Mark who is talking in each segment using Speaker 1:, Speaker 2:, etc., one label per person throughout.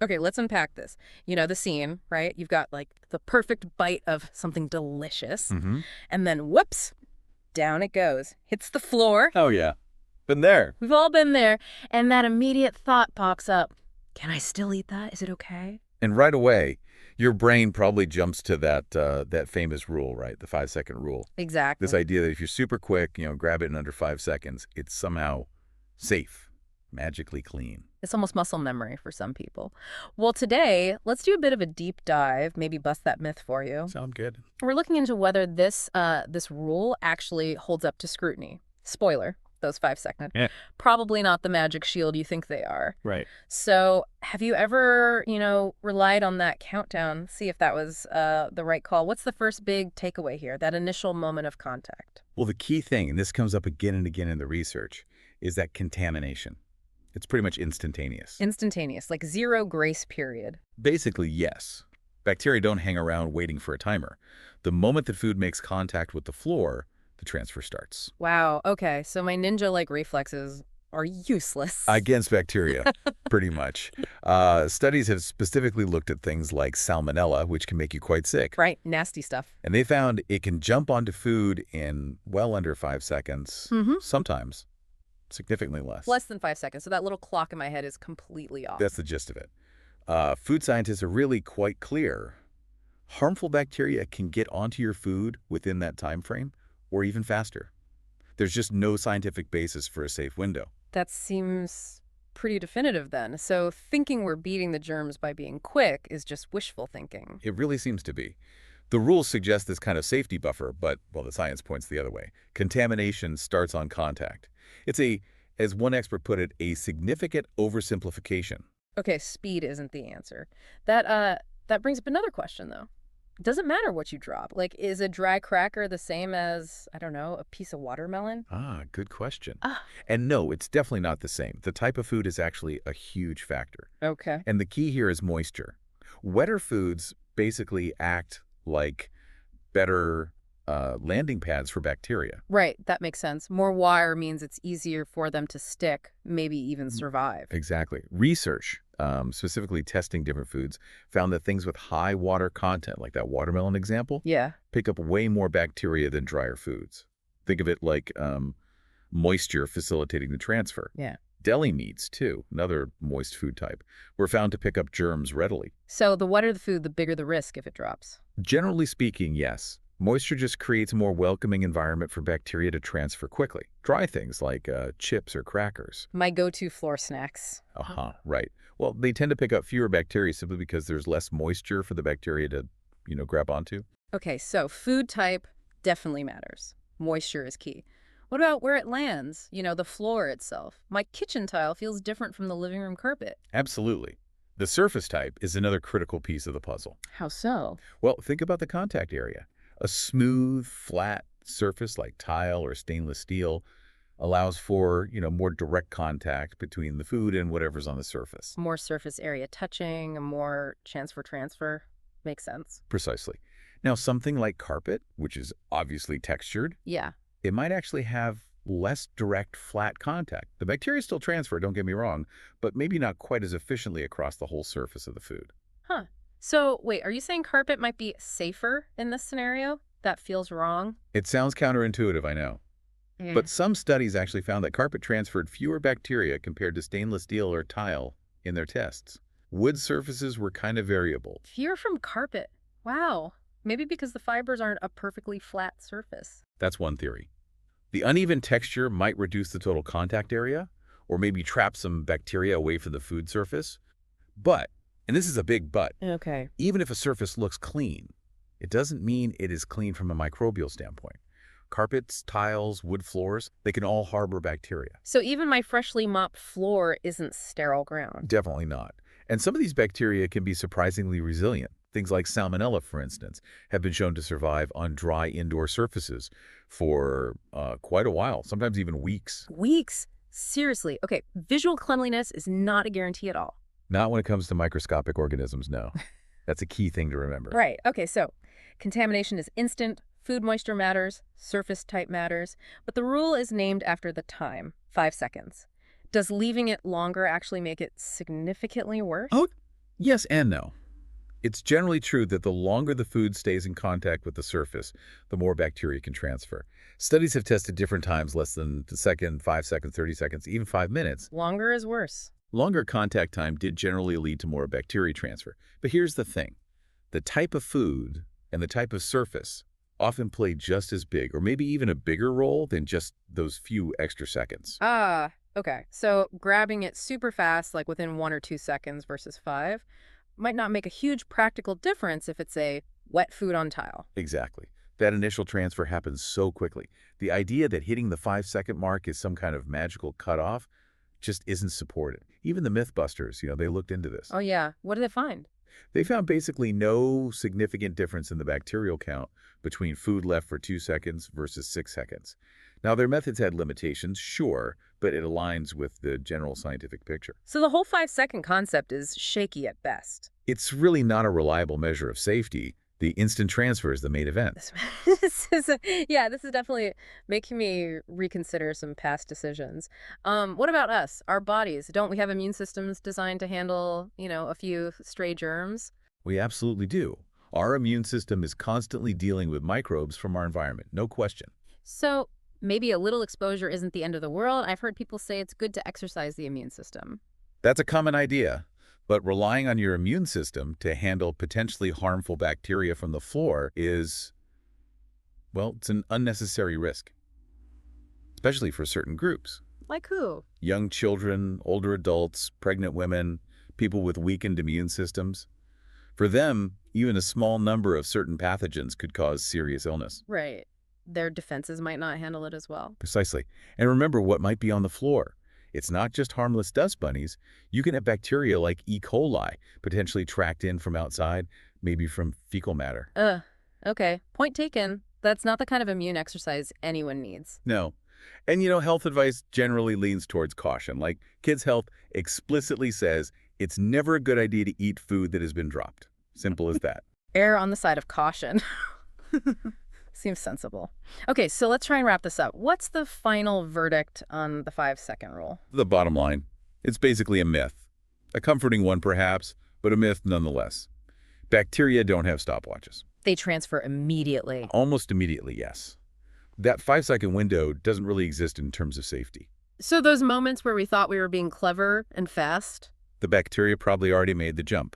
Speaker 1: Okay, let's unpack this. You know the scene, right? You've got like the perfect bite of something delicious,
Speaker 2: Mm-hmm.
Speaker 1: and then whoops, down it goes. Hits the floor.
Speaker 2: Oh, yeah. Been there.
Speaker 1: We've all been there, and that immediate thought pops up. Can I still eat that? Is it okay?
Speaker 2: And right away, your brain probably jumps to that famous rule, right? The 5-second rule. This
Speaker 1: Exactly.
Speaker 2: idea that if you're super quick, grab it in under 5 seconds, it's somehow safe, magically clean.
Speaker 1: It's almost muscle memory for some people. Well, today, let's do a bit of a deep dive, maybe bust that myth for you.
Speaker 2: Sound good?
Speaker 1: We're looking into whether this rule actually holds up to scrutiny. Spoiler, those 5 seconds.
Speaker 2: Yeah.
Speaker 1: Probably not the magic shield you think they are.
Speaker 2: Right.
Speaker 1: So have you ever, relied on that countdown, see if that was the right call? What's the first big takeaway here, that initial moment of contact?
Speaker 2: Well, the key thing, and this comes up again and again in the research, is that contamination. It's pretty much instantaneous.
Speaker 1: Instantaneous, like zero grace period.
Speaker 2: Basically, yes. Bacteria don't hang around waiting for a timer. The moment that food makes contact with the floor, the transfer starts.
Speaker 1: Wow, okay, so my ninja-like reflexes are useless.
Speaker 2: Against bacteria, pretty much. Studies have specifically looked at things like salmonella, which can make you quite sick.
Speaker 1: Right, nasty stuff.
Speaker 2: And they found it can jump onto food in well under 5 seconds,
Speaker 1: Mm-hmm.
Speaker 2: sometimes significantly less.
Speaker 1: Less than 5 seconds, so that little clock in my head is completely off.
Speaker 2: That's the gist of it. Food scientists are really quite clear. Harmful bacteria can get onto your food within that time frame, or even faster. There's just no scientific basis for a safe window.
Speaker 1: That seems pretty definitive then. So thinking we're beating the germs by being quick is just wishful thinking.
Speaker 2: It really seems to be. The rules suggest this kind of safety buffer, but, well, the science points the other way. Contamination starts on contact. It's as one expert put it, a significant oversimplification.
Speaker 1: Okay, speed isn't the answer. That brings up another question though. It doesn't matter what you drop. Like, is a dry cracker the same as, I don't know, a piece of watermelon?
Speaker 2: Ah, good question.
Speaker 1: Ah,
Speaker 2: And no, it's definitely not the same. The type of food is actually a huge factor.
Speaker 1: okay.
Speaker 2: And the key here is moisture. Wetter foods basically act like better landing pads for bacteria.
Speaker 1: Right, that makes sense. More wire means it's easier for them to stick, maybe even survive.
Speaker 2: Exactly. Research, specifically testing different foods, found that things with high water content, like that watermelon example,
Speaker 1: Yeah.
Speaker 2: pick up way more bacteria than drier foods. Think of it like moisture facilitating the transfer.
Speaker 1: Yeah.
Speaker 2: Deli meats, too, another moist food type, were found to pick up germs readily.
Speaker 1: So the wetter the food, the bigger the risk if it drops.
Speaker 2: Generally speaking, yes. Moisture just creates a more welcoming environment for bacteria to transfer quickly. Dry things like chips or crackers.
Speaker 1: My go-to floor snacks.
Speaker 2: Right. Well, they tend to pick up fewer bacteria simply because there's less moisture for the bacteria to, grab onto.
Speaker 1: Okay, so food type definitely matters. Moisture is key. What about where it lands? The floor itself. My kitchen tile feels different from the living room carpet.
Speaker 2: Absolutely. The surface type is another critical piece of the puzzle.
Speaker 1: How so?
Speaker 2: Well, think about the contact area. A smooth, flat surface like tile or stainless steel allows for, more direct contact between the food and whatever's on the surface.
Speaker 1: More surface area touching, more chance for transfer. Makes sense.
Speaker 2: Precisely. Now, something like carpet, which is obviously textured,
Speaker 1: Yeah.
Speaker 2: it might actually have less direct, flat contact. The bacteria still transfer, don't get me wrong, but maybe not quite as efficiently across the whole surface of the food.
Speaker 1: Huh. So, wait, are you saying carpet might be safer in this scenario? That feels wrong.
Speaker 2: It sounds counterintuitive, I know.
Speaker 1: Yeah.
Speaker 2: But some studies actually found that carpet transferred fewer bacteria compared to stainless steel or tile in their tests. Wood surfaces were kind of variable.
Speaker 1: Fewer from carpet. Wow. Maybe because the fibers aren't a perfectly flat surface.
Speaker 2: That's one theory. The uneven texture might reduce the total contact area, or maybe trap some bacteria away from the food surface. But, and this is a big but,
Speaker 1: Okay.
Speaker 2: even if a surface looks clean, it doesn't mean it is clean from a microbial standpoint. Carpets, tiles, wood floors, they can all harbor bacteria.
Speaker 1: So even my freshly mopped floor isn't sterile ground.
Speaker 2: Definitely not. And some of these bacteria can be surprisingly resilient. Things like salmonella, for instance, have been shown to survive on dry indoor surfaces for quite a while, sometimes even weeks.
Speaker 1: Weeks? Seriously. Okay, visual cleanliness is not a guarantee at all.
Speaker 2: Not when it comes to microscopic organisms, no. That's a key thing to remember.
Speaker 1: Right. Okay, so contamination is instant, food moisture matters, surface type matters, but the rule is named after the time, 5 seconds. Does leaving it longer actually make it significantly worse?
Speaker 2: Oh, Yes and no. It's generally true that the longer the food stays in contact with the surface, the more bacteria can transfer. Studies have tested different times, less than a second, 5 seconds, 30 seconds, even 5 minutes.
Speaker 1: Longer is worse.
Speaker 2: Longer contact time did generally lead to more bacteria transfer. But here's the thing. The type of food and the type of surface often play just as big or maybe even a bigger role than just those few extra seconds.
Speaker 1: Ah, okay. So grabbing it super fast, like within 1 or 2 seconds versus 5, might not make a huge practical difference if it's a wet food on tile.
Speaker 2: Exactly. That initial transfer happens so quickly. The idea that hitting the 5 second mark is some kind of magical cutoff just isn't supported. Even the Mythbusters, they looked into this.
Speaker 1: Oh yeah, what did they find?
Speaker 2: They found basically no significant difference in the bacterial count between food left for 2 seconds versus 6 seconds. Now, their methods had limitations, sure, but it aligns with the general scientific picture.
Speaker 1: So the whole 5-second concept is shaky at best.
Speaker 2: It's really not a reliable measure of safety. The instant transfer is the main event.
Speaker 1: This, this is definitely making me reconsider some past decisions. What about us, our bodies? Don't we have immune systems designed to handle, a few stray germs?
Speaker 2: We absolutely do. Our immune system is constantly dealing with microbes from our environment, no question.
Speaker 1: So maybe a little exposure isn't the end of the world. I've heard people say it's good to exercise the immune system.
Speaker 2: That's a common idea, but relying on your immune system to handle potentially harmful bacteria from the floor is, well, it's an unnecessary risk, especially for certain groups.
Speaker 1: Like who?
Speaker 2: Young children, older adults, pregnant women, people with weakened immune systems. For them, even a small number of certain pathogens could cause serious illness.
Speaker 1: Right. Their defenses might not handle it as well.
Speaker 2: Precisely. And remember what might be on the floor. It's not just harmless dust bunnies. You can have bacteria like E. coli, potentially tracked in from outside, maybe from fecal matter.
Speaker 1: Okay. Point taken. That's not the kind of immune exercise anyone needs.
Speaker 2: No. And health advice generally leans towards caution. Like Kids Health explicitly says it's never a good idea to eat food that has been dropped. Simple as that.
Speaker 1: Err on the side of caution. Seems sensible. Okay, so let's try and wrap this up. What's the final verdict on the 5-second rule?
Speaker 2: The bottom line, it's basically a myth. A comforting one perhaps, but a myth nonetheless. Bacteria don't have stopwatches.
Speaker 1: They transfer immediately.
Speaker 2: Almost immediately, yes. That 5 second window doesn't really exist in terms of safety.
Speaker 1: So those moments where we thought we were being clever and fast?
Speaker 2: The bacteria probably already made the jump.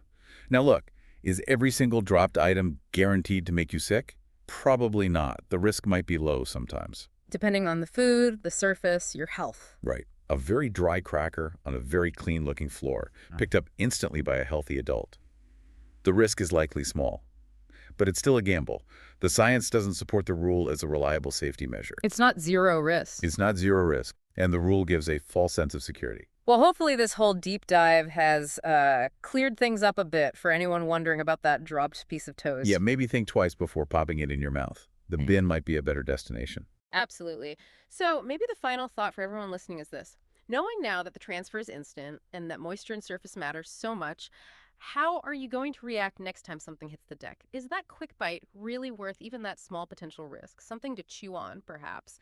Speaker 2: Now look, is every single dropped item guaranteed to make you sick? Probably not. The risk might be low sometimes.
Speaker 1: Depending on the food, the surface, your health.
Speaker 2: Right. A very dry cracker on a very clean-looking floor, picked up instantly by a healthy adult. The risk is likely small. But it's still a gamble. The science doesn't support the rule as a reliable safety measure.
Speaker 1: It's not zero risk.
Speaker 2: It's not zero risk, and the rule gives a false sense of security.
Speaker 1: Well, hopefully this whole deep dive has cleared things up a bit for anyone wondering about that dropped piece of toast.
Speaker 2: Yeah, maybe think twice before popping it in your mouth. The bin might be a better destination.
Speaker 1: Absolutely. So maybe the final thought for everyone listening is this. Knowing now that the transfer is instant and that moisture and surface matter so much, how are you going to react next time something hits the deck? Is that quick bite really worth even that small potential risk? Something to chew on, perhaps?